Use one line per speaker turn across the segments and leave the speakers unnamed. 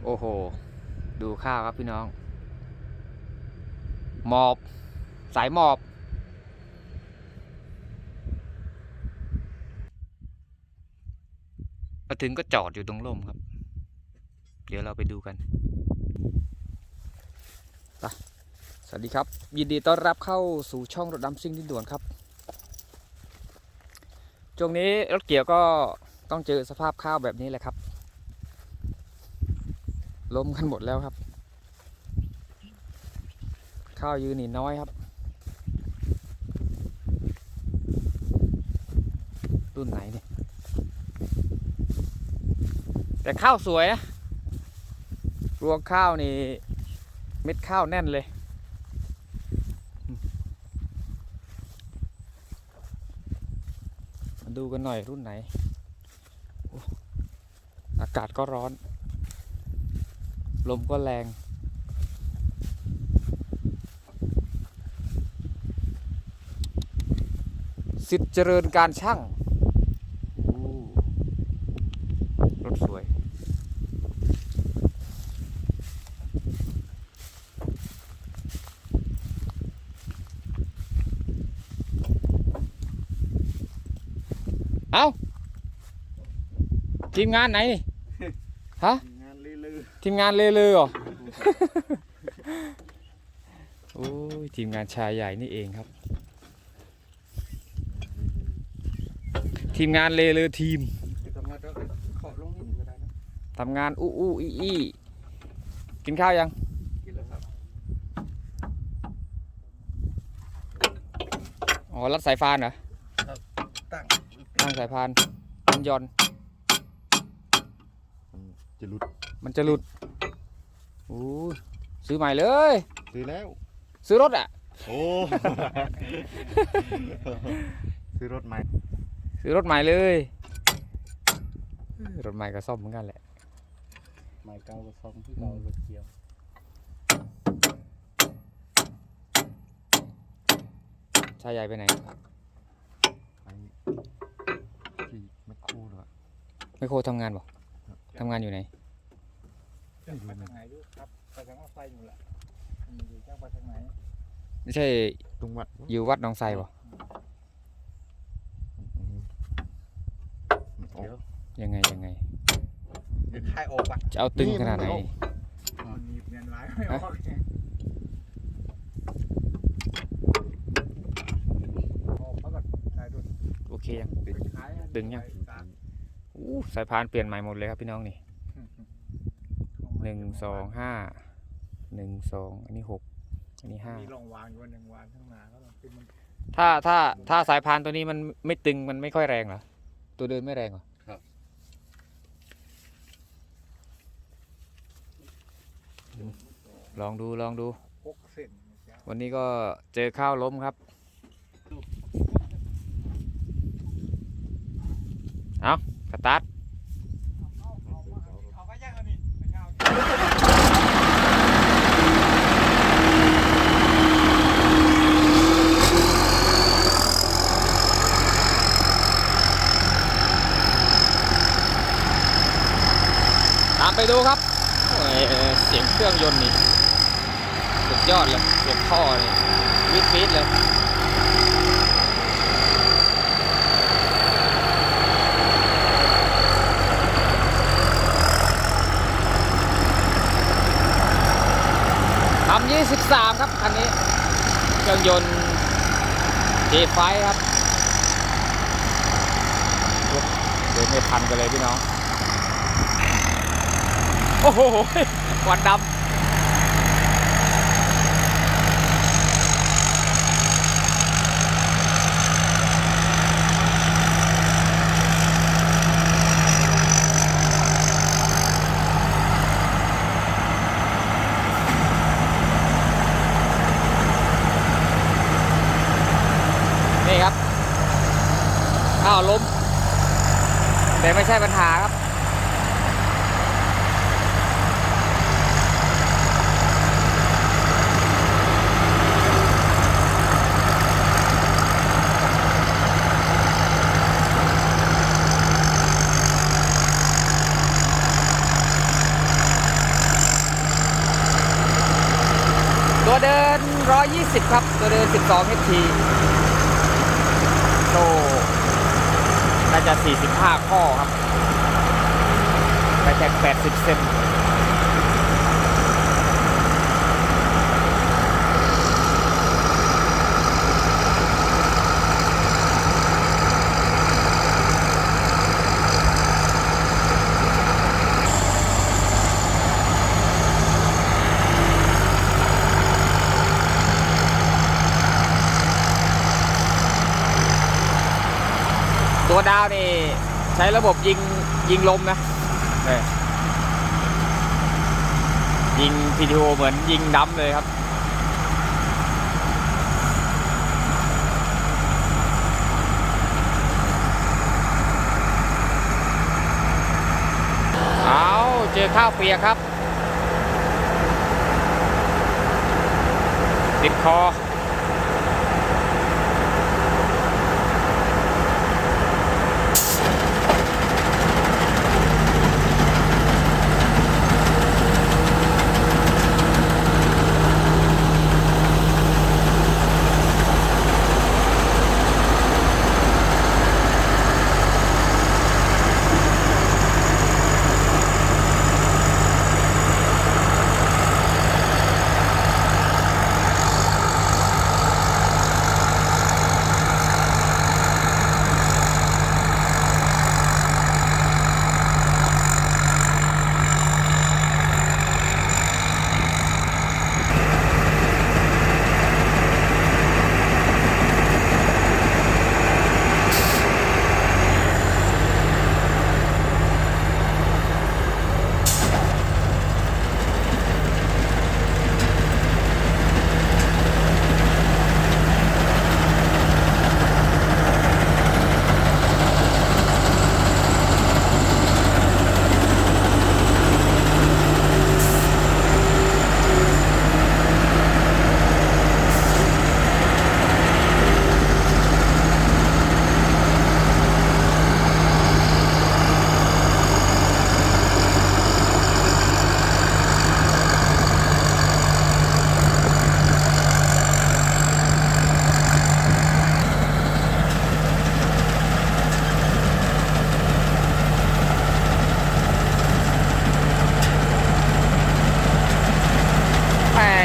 โอ้โหดูข้าวครับพี่น้องหมอบสายหมอบมาถึงก็จอดอยู่ตรงร่มครับเดี๋ยวเราไปดูกันไปสวัสดีครับยินดีต้อนรับเข้าสู่ช่องรถดำซิ่งดินด่วนครับช่วงนี้รถเกี่ยวก็ต้องเจอสภาพข้าวแบบนี้แหละครับล้มกันหมดแล้วครับข้าวยืนนี่น้อยครับรุ่นไหนเนี่ยแต่ข้าวสวยนะรวงข้าวนี่เม็ดข้าวแน่นเลยมาดูกันหน่อยรุ่นไหนอากาศก็ร้อนลมก็แรงสิทธิ์เจริญการช่างรถสวยเอ้าทีมงานไหนนี่ฮะทีมงานเลลือเหรอ โอ้ยทีมงานชายใหญ่นี่เองครับทีมงานเลลือทีมทำงานอู้อู้อี้อี้กินข้าวยังกินแล้วครับอ๋อรัดสายพานเหรอตั้งสายพานมันย่อนมันจะหลุดโอ้ยซื้อใหม่เลย
ซื้อแล้ว
ซื้อรถอ่ะ
โอ้ ซื้อรถใหม่
ซื้อรถใหม่เลยรถใหม่ก็ซ่อมเหมือนกันแหละ
ใหม่เก่าก็ซ่อมที่เรารถเกี่ยว
ชายใหญ่ไปไหน
ไปที่แมคโครหรอ
ไมโครทำงานบ่ทำงานอยู่ไหน
ไปทางไหนดูครับไปทางรถไฟอยู่แหละอยู่จ้างไปทางไหน
ไม่ใช่
ตรงวัด
อยู่วัดหนองไทรบ่ยังไง
คายออก
จะเอาตึงขนาดไหนโอเคยังตึงยังสายพานเปลี่ยนใหม่หมดเลยครับพี่น้องนี่1 2 5 1 2อันนี้6อันนี้5
ลองวางอยู่1วางข้างหน้าก็ต้องขึ้น
ถ้าสายพานตัวนี้มันไม่ตึงมันไม่ค่อยแรงเหรอตัวเดินไม่แรงเหรอครับลองดูวันนี้ก็เจอข้าวล้มครับเอาสตาร์ทตามไปดูครับเสียงเครื่องยนต์นี่สุดยอดเลยเสียงท่อนี่วิดเลยทำ23ครับคันนี้เครื่องยนต์J5ครับเดินไม่ทันกันเลยพี่น้องโอ้โหควันดำนี่ครับข้าวล้มแต่ไม่ใช่ปัญหาครับ เดิน120ครับตัวเดิน12 HT โตน่าจะ45 ข้อครับไปแท็ก80 เซนตัวดาวนี่ใช้ระบบยิงลมนะยิง PTO เหมือนยิงดัมเลยครับเอาเจอข้าวเปียกครับติดคอ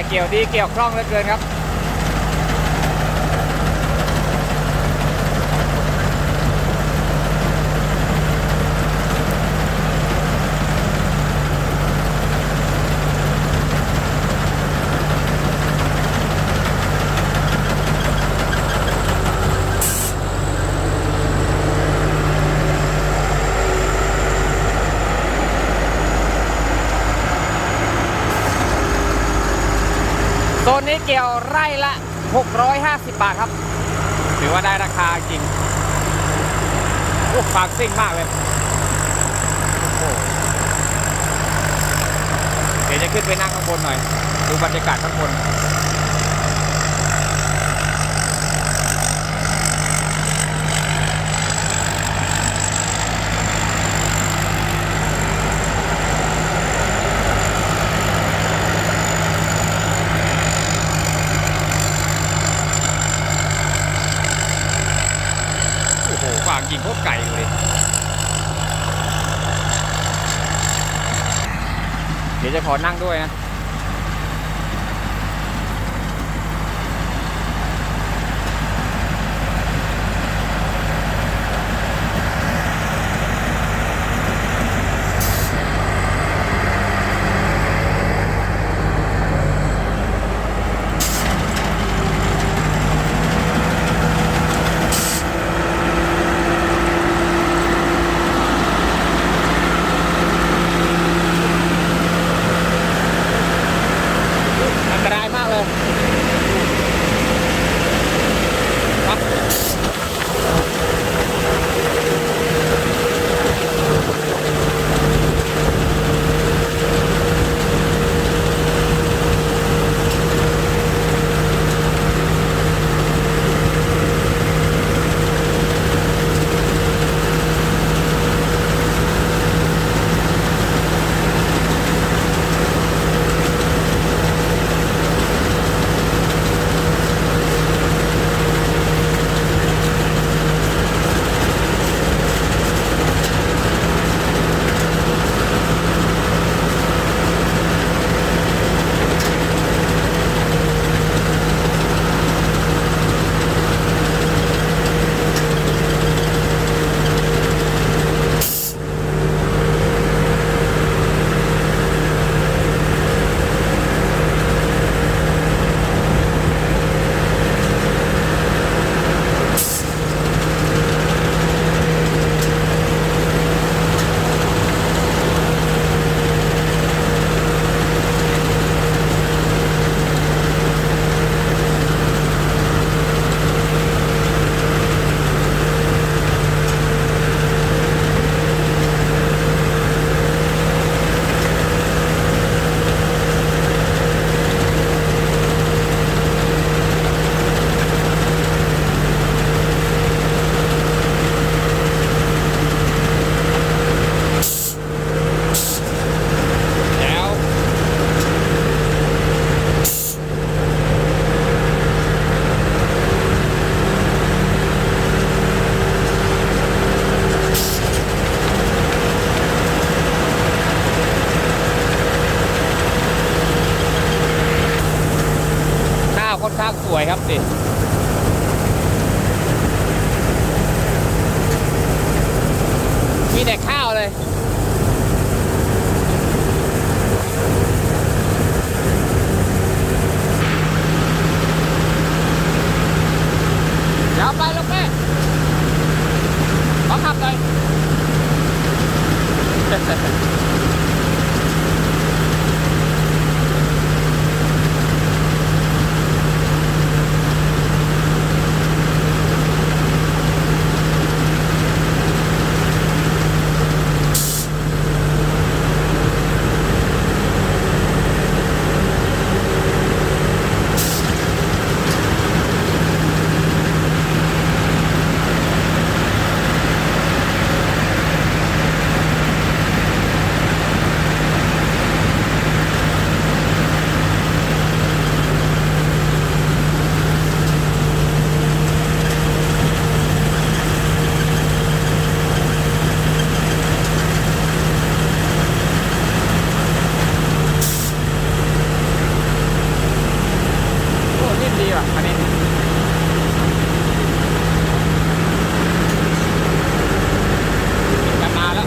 เกี่ยวดีเกี่ยวคล่องเหลือเกินครับโซนนี้เกี่ยวไร่ละ650 บาทครับถือว่าได้ราคาจริงโอ้ฝากซิ่งมากเลยโอ้เดี๋ยวจะขึ้นไปนั่งข้างบนหน่อยดูบรรยากาศข้างบนฝากยิงโคตรไก่เลยเดี๋ยวจะขอนั่งด้วยนะ วยครับดิมีแต่ข้าวเลยเดี๋ยวไปลูกแม่ขอขับหน่อย โอ้นิ่มดีว่ะอันนี้กันนานแล้ว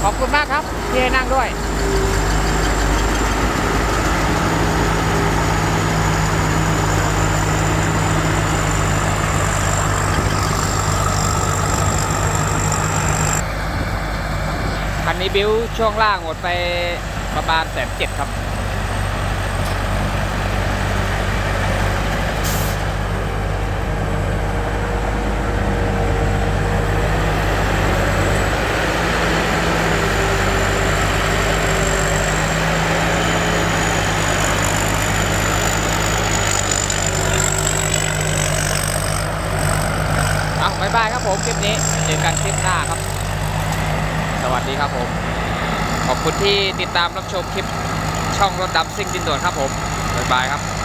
ขอบคุณมากครับที่ให้นั่งด้วยคันนี้บิ้วช่วงล่างหมดไปประมาณ170,000ครับบ๊ายบายครับผมคลิปนี้เจอกันคลิปหน้าครับสวัสดีครับผมขอบคุณที่ติดตามรับชมคลิปช่องรถดำซิ่งดินด่วนครับผมบ๊ายบายครับ